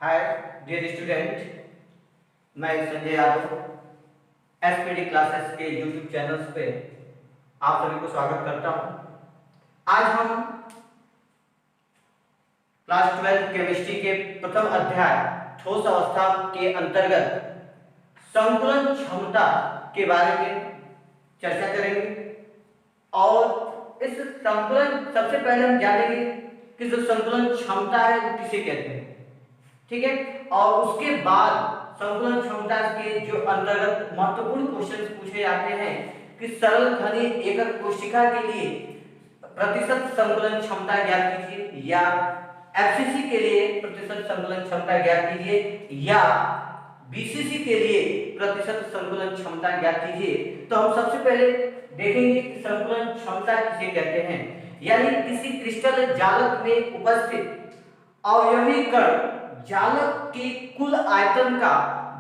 Hi dear student, मैं Sanjay Yadav SPD classes के YouTube channels पे आप सभी को स्वागत करता हूं। आज हम क्लास 12 केमिस्ट्री के प्रथम अध्याय ठोस अवस्था के अंतर्गत संकुलन क्षमता के बारे में चर्चा करेंगे। और इस संकुलन सबसे पहले हम जानेंगे कि जो संकुलन क्षमता है वो किसे कहते हैं, ठीक है। और उसके बाद संकुलन क्षमता के जो अंतर्गत महत्वपूर्ण क्वेश्चंस पूछे जाते हैं कि सरल घनीय एकक कोशिका के लिए प्रतिशत संकुलन क्षमता ज्ञात कीजिए, या एफसीसी के लिए प्रतिशत संकुलन क्षमता ज्ञात कीजिए, या बीसीसी के लिए प्रतिशत संकुलन क्षमता ज्ञात कीजिए। तो हम सबसे पहले देखेंगे कि संकुलन क्षमता किसे कहते हैं। यानी किसी क्रिस्टल जालक में उपस्थित अवयवी कण जालक के कुल आयतन का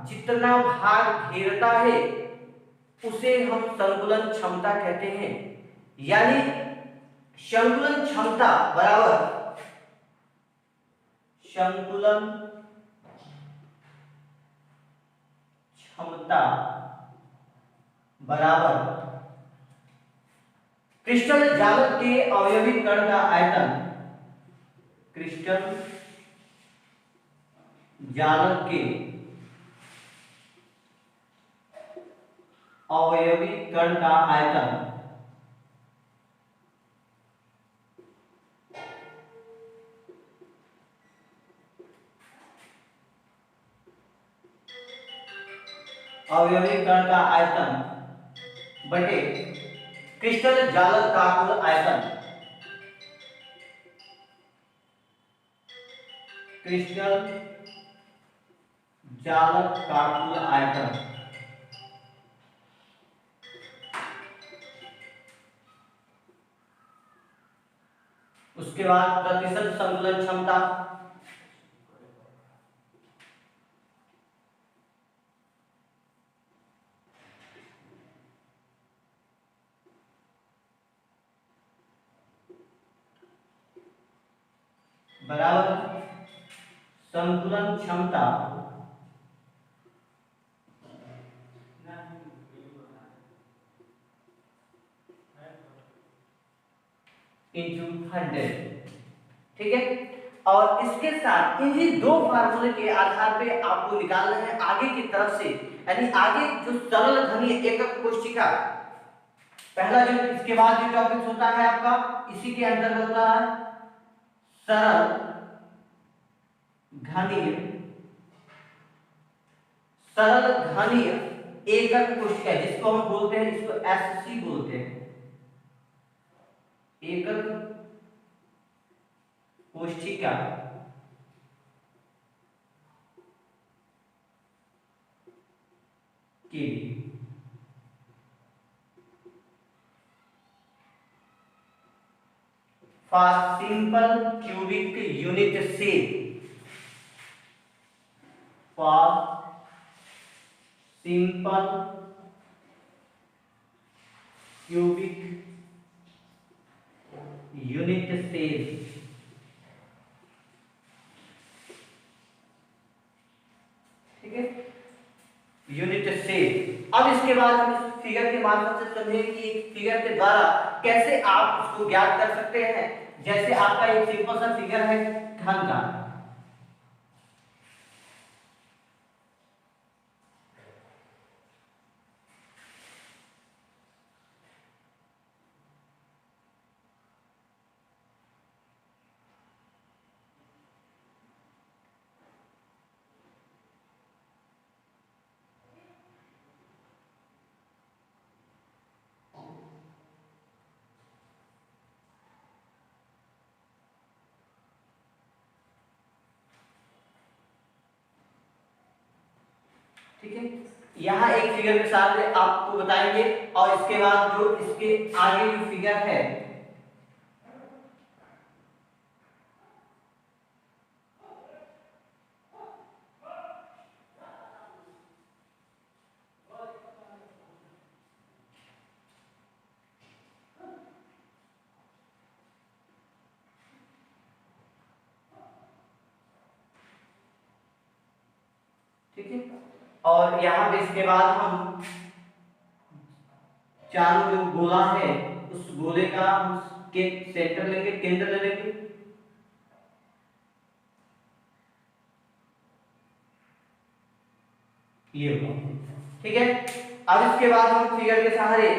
जितना भाग घेरता है उसे हम संकुलन क्षमता कहते हैं। यानी संकुलन क्षमता बराबर संकुलन क्षमता बराबर क्रिस्टल जालक के अवयवी कण का आयतन, क्रिस्टल जालक के अवयवी कण का आयतन अवयवी कण का आयतन बटे क्रिस्टल जालक का कुल आयतन, क्रिस्टल जालक का कुल आयतन। उसके बाद प्रतिशत संकुलन क्षमता, बराबर संकुलन क्षमता इंटू 100, ठीक है। और इसके साथ इन्हीं दो फार्मूले के आधार पे आपको निकालना है आगे की तरफ से, यानी आगे जो सरल घनीय एकक कोशिका, पहला जो इसके बाद जो टॉपिक होता है आपका इसी के अंतर्गत होता है सरल घनीय, सरल घनीय एकक कोशिका, जिसको हम बोलते हैं, इसको एससी बोलते हैं, एकक कोशिका के फॉर सिंपल क्यूबिक यूनिट से, for simple cubic unit cell, ठीक है, यूनिट सेल। अब इसके बाद हम इस फिगर के माध्यम से समझेंगे कि फिगर के द्वारा कैसे आप उसको ज्ञात कर सकते हैं। जैसे आपका एक सिंपल सा फिगर है घन का, ठीक है। यहाँ एक फिगर के साथ आपको बताएंगे, और इसके बाद जो इसके आगे जो फिगर है ठीक है। और यहाँ पे इसके बाद हम चारों जो गोला है उस गोले का हम के सेंटर लेंगे, केंद्र ले लेंगे। ये ठीक है। अब इसके बाद हम फिगर के सहारे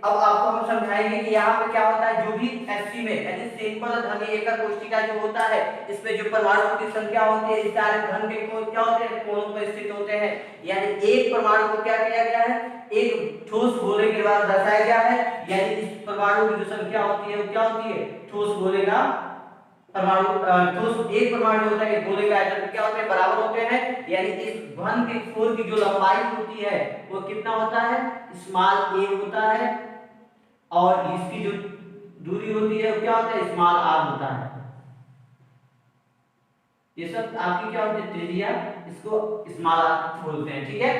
अब आपको हम समझाएंगे कि यहाँ पे क्या होता है। जो भी एससी में यानी सिंपल घनीय एकक कोष्ठिका जो होता है, इसमें जो परमाणु की संख्या होती है इस सारे घन के कोण क्या होते हैं, कोणों पर स्थित होते हैं। यानी एक परमाणु को क्या किया गया है, एक ठोस गोले के द्वारा दर्शाया गया है। यानी इस परमाणु की जो संख्या होती है वो क्या होती है, ठोस गोले का परमाणु ठोस एक परमाणु होता है, गोले का आयतन क्या होते हैं, बराबर होते हैं। यानी इस घन के कोर की जो लंबाई होती है वो कितना होता है, स्मॉल a होता है। और इसकी जो दूरी होती है वो क्या होता है, स्मॉल r होता है। ये सब आपकी क्या होती है, त्रिज्या, इसको स्मॉल r बोलते हैं। ठीक है।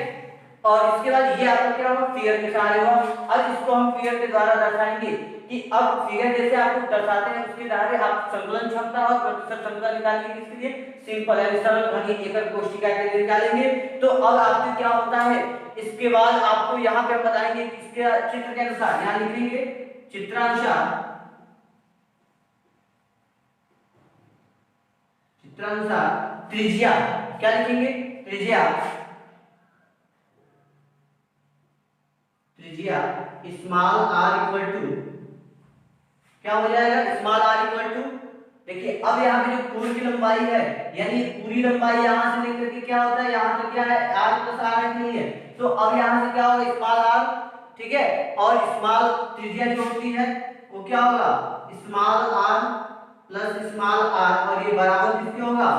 और इसके बाद ये आपका क्या होगा, फिगर के सहारे होगा। अब इसको हम फिगर के द्वारा दर्शाएंगे कि अब फिगर जैसे आपको दर्शाते हैं उसके सहारे आप संकलन क्षमता और प्रतिशत क्षमता निकालेंगे। किसके लिए, सिंपल है सरल घनीय एकक कोष्ठिका के लिए निकालेंगे। तो अब आपको क्या होता है, इसके बाद आपको यहाँ पे बताएंगे कि इसके चित्र के अनुसार यहाँ लिखेंगे चित्रानुसार त्रिज्या क्या लिखेंगे, त्रिज्या स्मॉल r इक्वल टू क्या हो जाएगा, स्मॉल r इक्वल टू। देखिए अब यहाँ पे जो कोण की लंबाई है यानी पूरी लंबाई यहाँ से लेकर के क्या होता है, यहाँ तक क्या है r प्लस r नहीं है। तो अब यहाँ से क्या होगा, स्मॉल r। ठीक है। और स्मॉल त्रिज्या जो होती है वो क्या होगा, small r plus small r। और ये बराबर किसके होगा,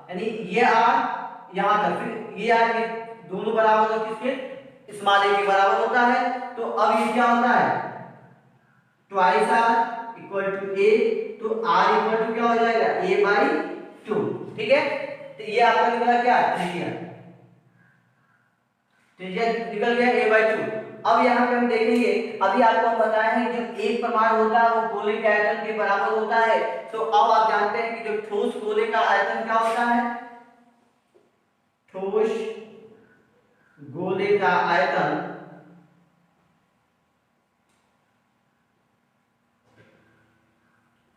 यानी ये r यहाँ तक, फिर ये r, ये दोनों बराबर होगा किसके, स्मॉल a के बराबर होता है। तो अब ये क्या होता है, twice r equal to a। तो r इक्वल टू क्या हो जाएगा, a बाई 2। ठीक है। तो ये आपका निकला क्या, त्रिज्या निकल गया a बाई 2। अब यहाँ पे हम देखेंगे, अभी आपको हम बताए हैं जब एक परमाणु होता है वो गोले के आयतन के बराबर होता है। तो अब आप जानते हैं कि जो ठोस गोले का आयतन क्या होता है, ठोस गोले का आयतन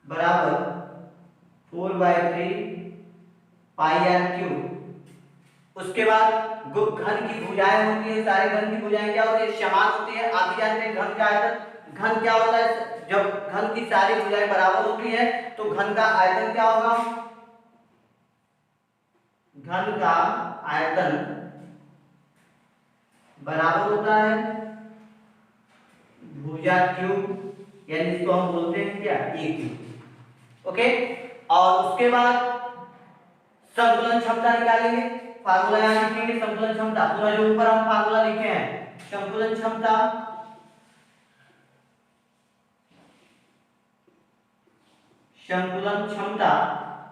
बराबर 4/3 पाई r क्यूब। उसके बाद घन की भुजाएं होती है, सारे घन की भुजाएं क्या होती है, समान होती है। आप भी जानते हैं घन का आयतन, घन क्या होता है, जब घन की सारी भुजाएं बराबर होती है तो घन का आयतन क्या होगा, घन का आयतन बराबर होता है भुजा क्यूब, यानी इसको हम बोलते हैं क्या, a क्यूब। ओके। और उसके बाद संतुलन क्षमता निकालेंगे, फार्मूला यहां लिखेंगे संतुलन क्षमता, पूरा जो ऊपर हम फार्मूला लिखे हैं, संतुलन क्षमता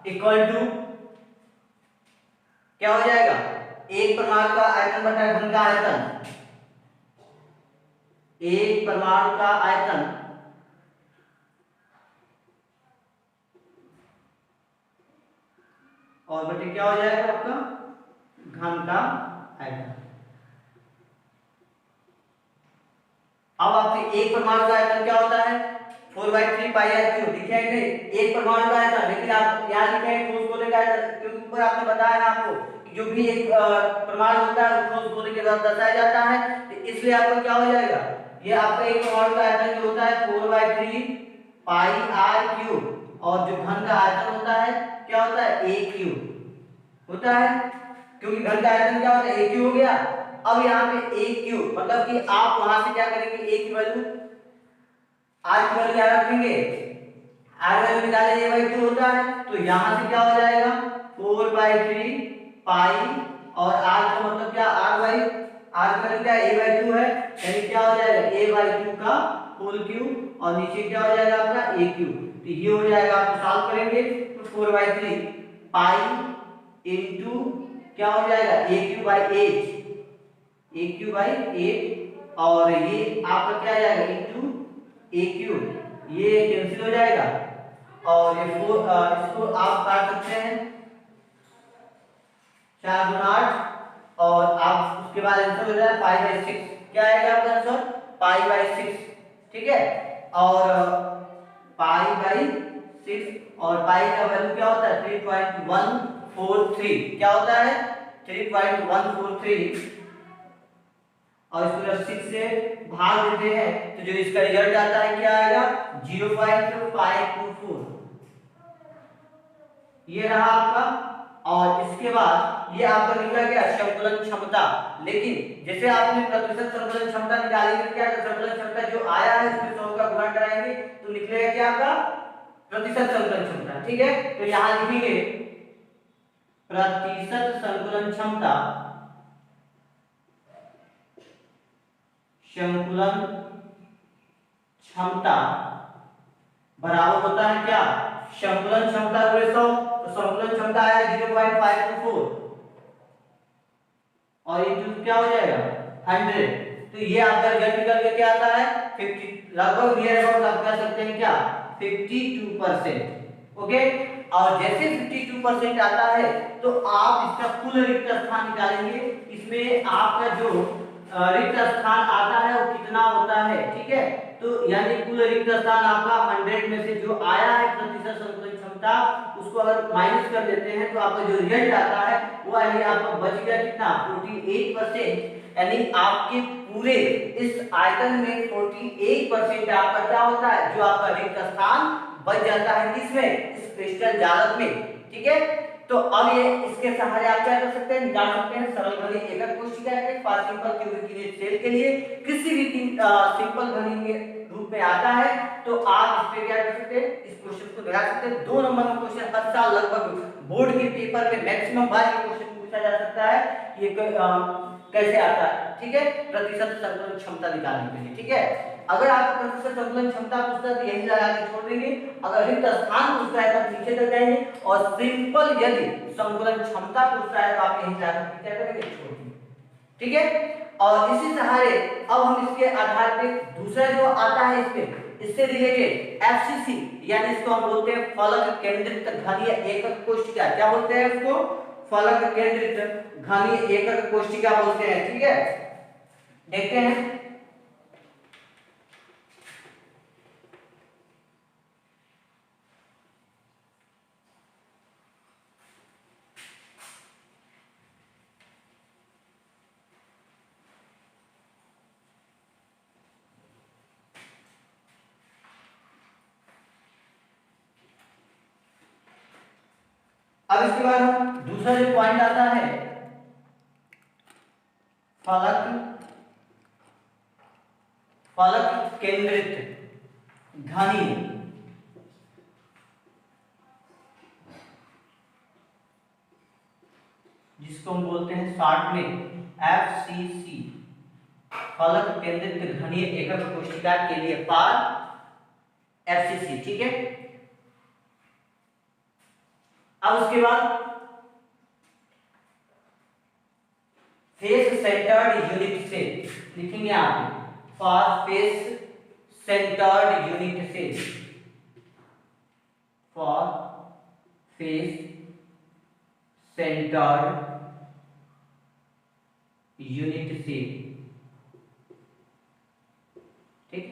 इक्वल टू क्या हो जाएगा, एक परमाणु का आयतन बटा घन का आयतन, एक परमाणु का आयतन और बटे क्या हो जाएगा आपका, घन का आयतन। अब आपके एक परमाणु का आयतन क्या होता है, 4/3 पाई r क्यूब। लिखे हैं एक परमाणु का आयतन, लेकिन आप यहाँ लिखे हैं ठोस गोले का आयतन, क्योंकि ऊपर आपने बताया ना आपको कि जो भी एक परमाणु होता है वो ठोस गोले के द्वारा दर्शाया जाता है। तो इसलिए आपका क्या हो जाएगा, ये आपका एक परमाणु का आयतन जो होता है 4/3 पाई r क्यूब। और जो घन का आयतन होता है क्या होता है, a क्यूब होता है, क्योंकि घन का आयतन क्या होता है, a क्यूब हो गया। अब यहाँ पे a क्यूब मतलब कि आप वहां से क्या करेंगे, a की वैल्यू r की वैल्यू क्या रखेंगे, r वैल्यू निकाले a/2 होता है। तो यहाँ से क्या हो जाएगा 4/3 पाई और r का मतलब क्या, r का वैल्यू क्या a/2 है, यानी क्या हो जाएगा a/2 का होल क्यूब और नीचे क्या हो जाएगा आपका a क्यूब। तो ये हो जाएगा, आप सॉल्व करेंगे तो 4/3 पाई इनटू क्या हो जाएगा a क्यूब बाई 8 और ये आपका क्या आ जाएगा इनटू a क्यूब, ये कैंसिल हो जाएगा और ये 4 इसको आप काट सकते हैं 4 × 8 और बाद आंसर हो जाए पाई बाई 6। क्या आएगा आपका आंसर? Pi by 6। ठीक है, और पाई बाई 6, और पाई का वैल्यू क्या होता है? 3.143। क्या होता है? 3.143। और इसको जब 6 से भाग देते हैं तो जो इसका रिजल्ट आता है क्या आएगा? 0.524। ये रहा आपका। और इसके बाद ये आपका निकला गया संकुलन क्षमता। लेकिन जैसे आपने प्रतिशत संकुलन क्षमता निकाली तो क्या संकुलन क्षमता जो आया है उसमें 100 का गुणा कराएंगे तो निकलेगा क्या आपका? प्रतिशत संकुलन क्षमता। ठीक है, तो यहां लिखेंगे प्रतिशत संकुलन क्षमता, संकुलन क्षमता बराबर होता है क्या? संकुलन क्षमता गुणे 100, तो संकुलन क्षमता आएगा 0.524 और इंटू क्या हो जाएगा? 100। तो ये आपका रिजल्ट निकल के क्या आता है? 50, लगभग नियर अबाउट आप कह सकते हैं क्या? 52%। ओके, और जैसे 52% आता है तो आप इसका कुल रिक्त स्थान निकालेंगे। इसमें आपका जो रिक्त स्थान आता है वो कितना होता है? ठीक है, तो यानी कुल रिक्त स्थान आपका 100 में से जो आया है प्रतिशत संकुलन क्षमता उसको अगर माइनस कर देते हैं तो आपका जो रिजल्ट आता है वो यानी आपका बच गया कितना? 48%। यानी आपके पूरे इस आयतन में 48% आपका क्या होता है? जो आपका रिक्त स्थान बच जाता है किसमें? इस क्रिस्टल जालक में। ठीक है, तो अब ये इसके सहारे आप क्या कर सकते हैं? निकाल सकते हैं सरल घनी एकक कोशिका के पास सिंपल क्यूबिक यूनिट सेल के लिए किसी भी सिंपल घनी के रूप में आता है तो आप इस पे क्या कर सकते हैं? इस क्वेश्चन को लगा सकते हैं। 2 नंबर का क्वेश्चन हर साल लगभग बोर्ड के पेपर में मैक्सिमम बार ये क्वेश्चन पूछा जा सकता है। ये कैसे आता है? ठीक है, प्रतिशत संकुलन क्षमता निकालने के लिए। ठीक है, अगर आप प्रतिशत संकुलन क्षमता पूछता है तो यही लगा के छोड़ देंगे। अगर रिक्त स्थान पूछता है तो नीचे तक जाएंगे, और सिंपल यदि संकुलन क्षमता पूछता है तो आप यही लगा के क्या करेंगे? छोड़ देंगे। ठीक है, और इसी सहारे अब हम इसके आधार पे दूसरा जो आता है इससे रिलेटेड एफसीसी यानी इसको हम बोलते हैं फलक केंद्रित घनीय एकक कोशिका। क्या बोलते हैं इसको? फलक केंद्रित घनीय एकक कोशिका बोलते हैं। ठीक है, देखते हैं। अब इसके बाद हम दूसरा जो पॉइंट आता है फलक केंद्रित घनी, जिसको हम बोलते हैं शॉर्ट में एफसीसी, फलक केंद्रित घनीय एकक कोशिका के लिए पार एफसीसी। ठीक है, अब उसके बाद फेस सेंटर्ड यूनिट से लिखेंगे आप फॉर फेस सेंटर्ड यूनिट से, फॉर फेस सेंटर्ड यूनिट से। ठीक,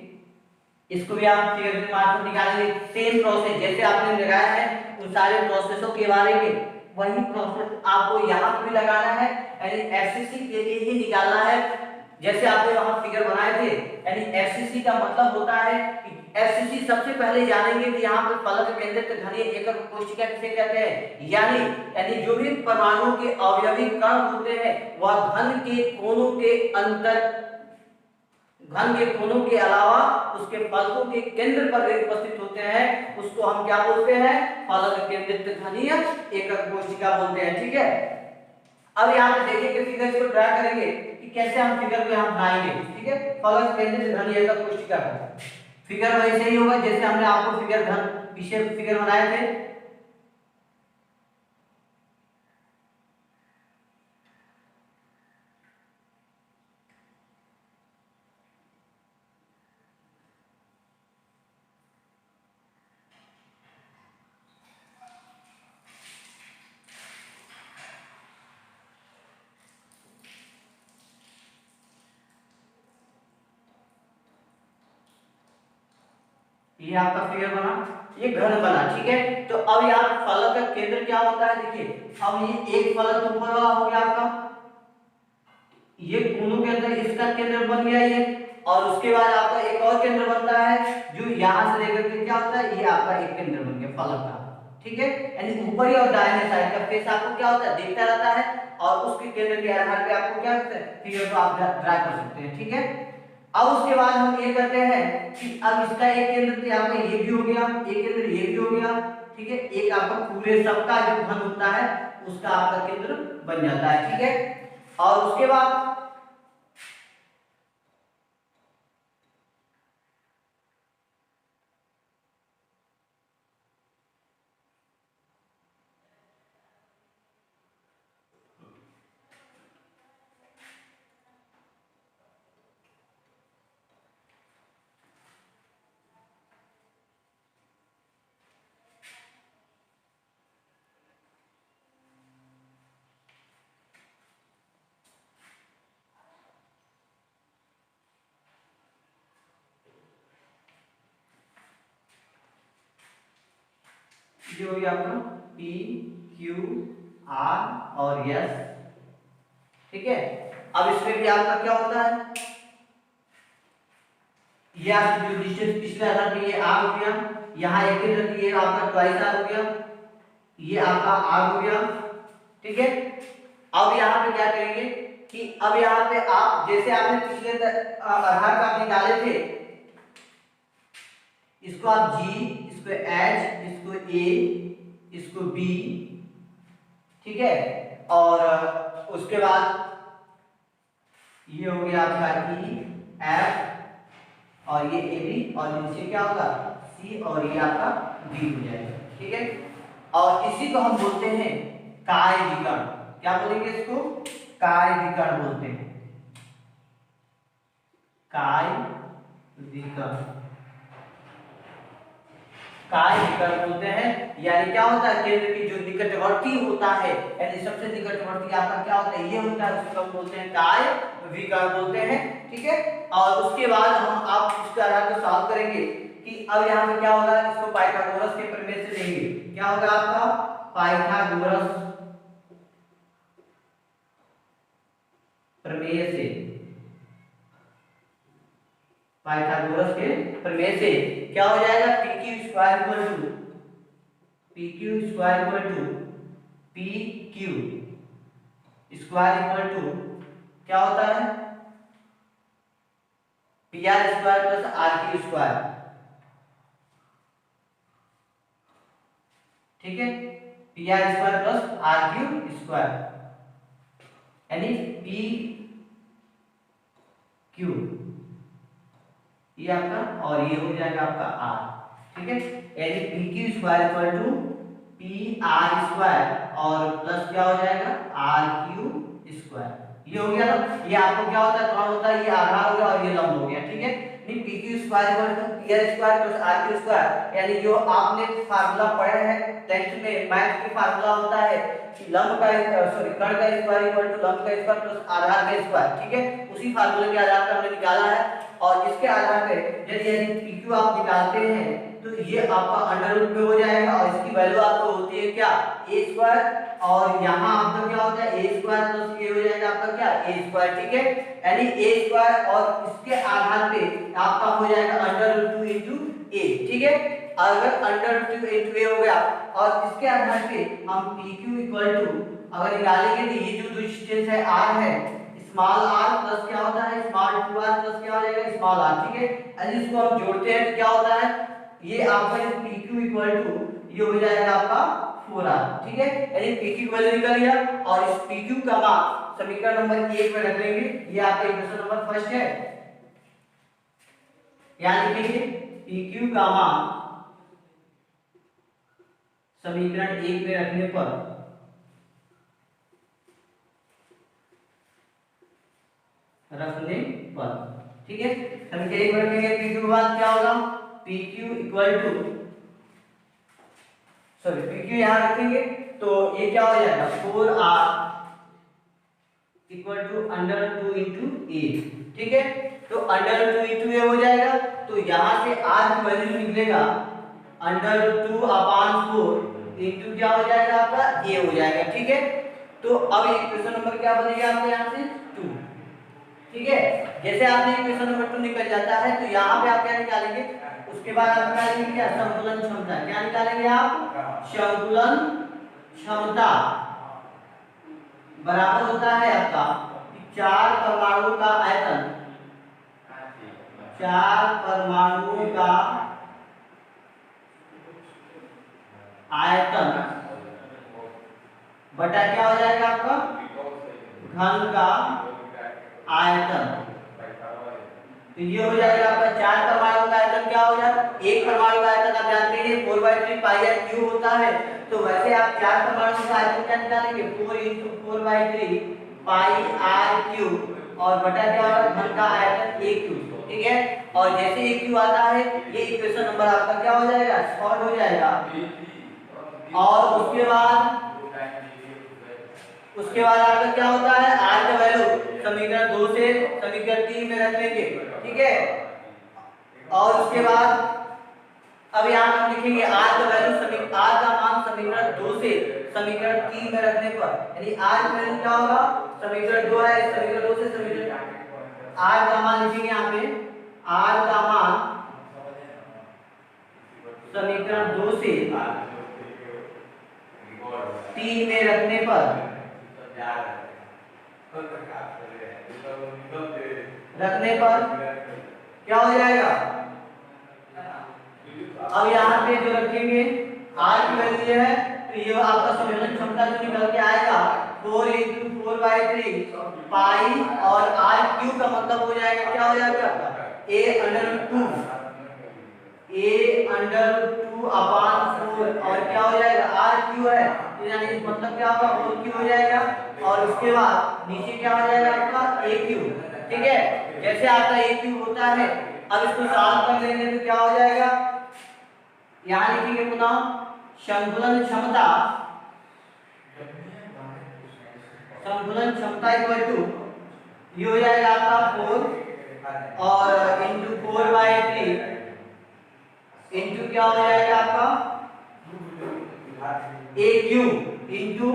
इसको भी आप फिगर के मार्फत निकालेंगे। सेम प्रोसेस जैसे आपने लगाया है उन सारे प्रोसेसों के बारे में वही प्रोसेस आपको यहाँ पे भी लगाना है, यानी एफसीसी के लिए ही निकालना है। जैसे आपने वहां फिगर बनाए थे, यानी एफसीसी का मतलब होता है कि एफसीसी सबसे पहले जानेंगे कि यहाँ पे फलक केंद्रित घनीय एकक कोशिका किसे कहते हैं। यानी जो भी परमाणुओं के अवयवी कण होते हैं वह घन के कोनों के अलावा उसके फलकों के केंद्र पर भी उपस्थित होते हैं, उसको हम क्या बोलते हैं? फलक केंद्रित घनीय एकक कोशिका बोलते हैं। ठीक है, अब यहाँ पे देखिए फिगर को ड्रा करेंगे कि कैसे हम फिगर को यहाँ बनाएंगे। ठीक है, फलक केंद्रित घनीय एकक कोशिका फिगर वैसे ही होगा जैसे हमने आपको फिगर बनाए थे। ये आपका फिगर बना, ये घन बना, ठीक है। तो अब यहाँ फलक का केंद्र क्या होता है, देखिए अब ये एक फलक ऊपर वाला हो गया आपका, ये कोनों के अंदर इसका केंद्र बन गया ये, और उसके बाद आपका एक और केंद्र बनता है जो यहाँ से लेकर के क्या होता है, ये आपका एक केंद्र बन गया फलक का, ठीक है। यानी ऊपरी और दाहिने साइड का फेस आपको क्या होता है, दिखता रहता है, और उसके केंद्र के आधार पे आपको क्या करते हैं, फिगर को आप ड्रा कर सकते हैं, ठीक है। अब उसके बाद हम ये करते हैं कि अब इसका एक केंद्र आपका ये भी हो गया, एक केंद्र ये भी हो गया, ठीक है। एक आपका पूरे सबका जो घन होता है उसका आपका केंद्र बन जाता है, ठीक है। और उसके बाद ये हो गया आपका P Q R और S, ठीक है। अब इसमें भी आपका क्या होता है, ये आपकी जो डिस्टेंस पिछले आधार पे ये R हो गया, यहाँ एक केंद्र ये आपका ट्वाइस R हो गया, ये आपका R हो गया, ठीक है। अब यहाँ पे क्या करेंगे कि अब यहाँ पे आप जैसे आपने पिछले आधार का आप निकाले थे, इसको आप G, इसको H, इसको A, इसको B, ठीक है। और उसके बाद ये हो गया आपका E, F और ये AB, और नीचे क्या होगा C, और ये आपका D हो जाएगा, ठीक है। और इसी को हम बोलते हैं काय विकर्ण, क्या बोलेंगे इसको, काय विकर्ण बोलते हैं, काय विकर्ण, काय विकर्ण बोलते हैं। यानी क्या होता है, केंद्र की जो निकटवर्ती होता है, यानी सबसे निकटवर्ती आपका क्या होता है, ये होता है, उसको हम बोलते हैं काय विकर्ण बोलते हैं, ठीक है। और उसके बाद हम आप उसके आधार पर सॉल्व करेंगे कि अब यहाँ पे क्या होगा, इसको पाइथागोरस के प्रमेय से लेंगे, क्या होगा आपका पाइथागोरस प्रमेय से, पाइथागोरस के प्रमेय से क्या हो जाएगा, PQ square equal to PQ square equal to PQ square equal to क्या होता है, PR square plus RQ square, ठीक है। PR square plus RQ square, यानी PQ ये आपका, और ये हो जाएगा आपका R, ठीक है। यानी PQ square equal to PR square और प्लस क्या हो जाएगा RQ स्क्वायर, ये हो गया ना। ये आपको क्या होता है, कौन होता है, ये आधार हो गया और ये लंब हो गया, ठीक है। नहीं PQ square equal to PR square plus RQ square, यानी जो आपने फार्मूला पढ़े हैं 10th में, मैथ की फार्मूला होता है कि लंब का कर्ण का स्क्वायर इक्वल टू लंब का स्क्वायर प्लस आधार का स्क्वायर, ठीक है। उसी फार्मूले के आधार पर हमने निकाला है, और इसके आधार पे यदि PQ आप निकालते हैं तो ये आपका अंडर रूट में हो जाएगा, और इसकी वैल्यू आपको होती है क्या, a स्क्वायर, और यहाँ आपका क्या होता है a स्क्वायर प्लस ये हो जाएगा आपका क्या a स्क्वायर, ठीक है। यानी a स्क्वायर और इसके आधार पे आपका हो जाएगा अंडर रूट 2 इनटू a, ठीक है। अगर अंडर रूट 2 इनटू a हो गया, और इसके आधार पे हम PQ इक्वल टू अगर निकालेंगे तो ये जो डिस्टेंस है r है, स्मॉल r प्लस क्या होता है स्मॉल 2r प्लस क्या हो जाएगा स्मॉल r, ठीक है। यानी इसको हम जोड़ते हैं तो क्या होता है, ये आपका PQ इक्वल टू ये हो जाएगा आपका 4r, ठीक है। यानी PQ वैल्यू निकल गया, और इस PQ का मान समीकरण नंबर 1 में रख लेंगे, ये आपका इक्वेशन नंबर फर्स्ट है। यानी लिखेंगे PQ का मान समीकरण 1 में रखने पर ठीक है। समीकरण 1 में रखेंगे, PQ का मान क्या होगा, PQ इक्वल टू PQ यहां रखेंगे तो ये क्या हो जाएगा 4r equal to under 2 into a, ठीक है। तो अंडर रूट 2 इंटू ए हो जाएगा। तो यहाँ से आर की वैल्यू निकलेगा अंडर रूट 2 अपॉन 4 इंटू क्या हो जाएगा आपका ए हो जाएगा। ठीक है, तो अब इक्वेशन नंबर क्या बनेगा आपका यहाँ से 2। ठीक है, जैसे आपने इक्वेशन नंबर 2 निकल जाता है तो यहाँ पे आप क्या निकालेंगे, उसके बाद आप निकालेंगे क्या, संतुलन क्षमता। क्या निकालेंगे आप, संतुलन क्षमता बराबर होता है आपका 4 परमाणु का आयतन, 4 परमाणुओं का आयतन बटा क्या हो जाएगा आपका घन का आयतन। तो ये हो जाएगा आपका 4 परमाणु का आयतन क्या हो जाएगा, एक परमाणु का आयतन आप जानते हैं 4/3 पाई आर क्यूब होता है। तो वैसे आप 4 परमाणु का आयतन क्या निकालेंगे, 4 × 4/3 पाई आर क्यूब और बटा क्या होगा घन का आयतन a क्यूब। ठीक है, और जैसे a क्यूब आता है ये इक्वेशन नंबर आपका क्या हो जाएगा, सॉल्व हो जाएगा। और उसके बाद आपका क्या होता है, r का वैल्यू समीकरण 2 से समीकरण 3 में रख लेंगे। ठीक है, और उसके बाद अब यहाँ हम लिखेंगे r का वैल्यू r का मान समीकरण 2 से समीकरण 3 में रखने पर, यानी r का वैल्यू क्या होगा, समीकरण 2 है, समीकरण 2 से समीकरण r का मान लिखेंगे यहाँ पे, r का मान समीकरण 2 से 3 में रखने पर क्या हो जाएगा। अब यहाँ पे जो रखेंगे r की वैल्यू है तो ये आपका संयोजन क्षमता जो निकल के आएगा 4 × 4/3 पाई और r क्यूब का मतलब हो जाएगा क्या हो जाएगा आपका a√2 अपॉन 4 और क्या हो जाएगा r क्यूब है तो यानी इस मतलब क्या होगा होल क्यूब हो जाएगा। और उसके बाद नीचे क्या हो जाएगा आपका a क्यूब। ठीक है, जैसे आपका a क्यूब होता है अब इसको सॉल्व कर लेंगे तो क्या हो जाएगा, यहाँ लिखेंगे पुनः संतुलन क्षमता इक्वल टू ये हो जाएगा आपका 4 और इंटू 4/3 इंटू क्या हो जाएगा आपका a cube into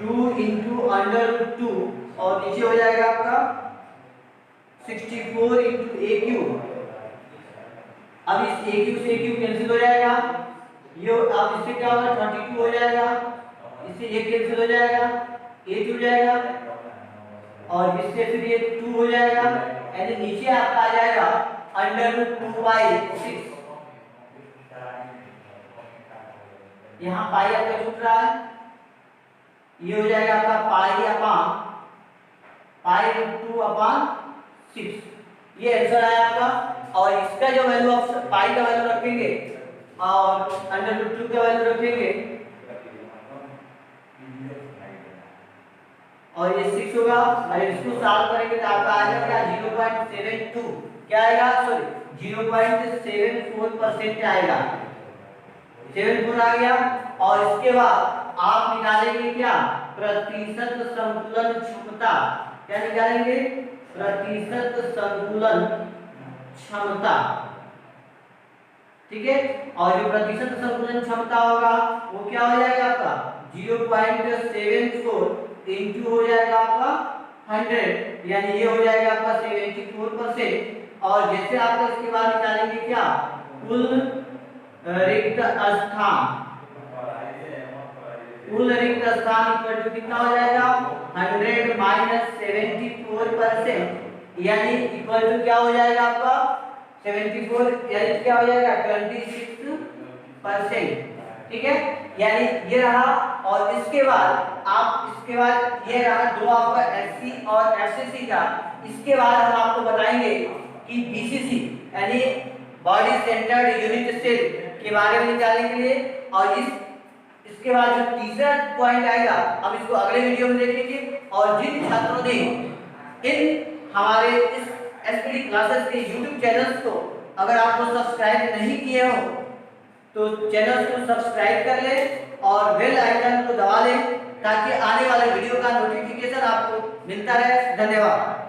2 into under root 2 और नीचे हो जाएगा आपका 64 इंटू a क्यूब। अब इस a क्यूब से a क्यूब कैंसिल हो जाएगा, ये अब इससे क्या होगा 32 हो जाएगा, इससे ये कैंसिल हो जाएगा, a हो जाएगा और इससे फिर ये 2 हो जाएगा, यानी नीचे आपका आ जाएगा अंडर√2/6। यहाँ पाई आपका छूट रहा है, ये हो जाएगा आपका पाई/2/6। ये आंसर आया आपका। और इसका जो वैल्यू आप पाई का वैल्यू रखेंगे और अंडर√2 का वैल्यू रखेंगे और ये 6 होगा और इसको सॉल्व करेंगे तो आपका आएगा क्या 0.72 क्या आएगा, सॉरी 0.74% आएगा, 74 आ गया। और इसके बाद आप निकालेंगे क्या प्रतिशत संतुलन क्षमता, क्या निकालेंगे प्रतिशत संतुलन क्षमता। ठीक है, और जो प्रतिशत संतुलन क्षमता होगा वो क्या हो जाएगा आपका 0.74 इंटू हो जाएगा आपका 100, यानी ये हो जाएगा आपका 74%। और जैसे आपका इसके बाद निकालेंगे क्या कुल रिक्त स्थान, इक्वल टू कितना हो जाएगा 100 - 74%, यानी इक्वल टू क्या हो जाएगा आपका 74 यानी क्या हो जाएगा 26%। ठीक है, यानी ये रहा। और इसके बाद ये रहा दो आपका एससी और एफसीसी का। इसके बाद हम आपको बताएंगे कि बीसीसी यानी बॉडी सेंटर्ड यूनिट सेल के बारे में निकालने के लिए। और इसके बाद जो तीसरा पॉइंट आएगा हम इसको अगले वीडियो में देखेंगे। और जिन छात्रों ने इन हमारे इस एसपीडी क्लासेस के YouTube चैनल्स को अगर आप लोग सब्सक्राइब नहीं किए हो तो चैनल को सब्सक्राइब कर ले और बेल आइकन को दबा लें ताकि आने वाले वीडियो का नोटिफिकेशन आपको मिलता रहे, धन्यवाद।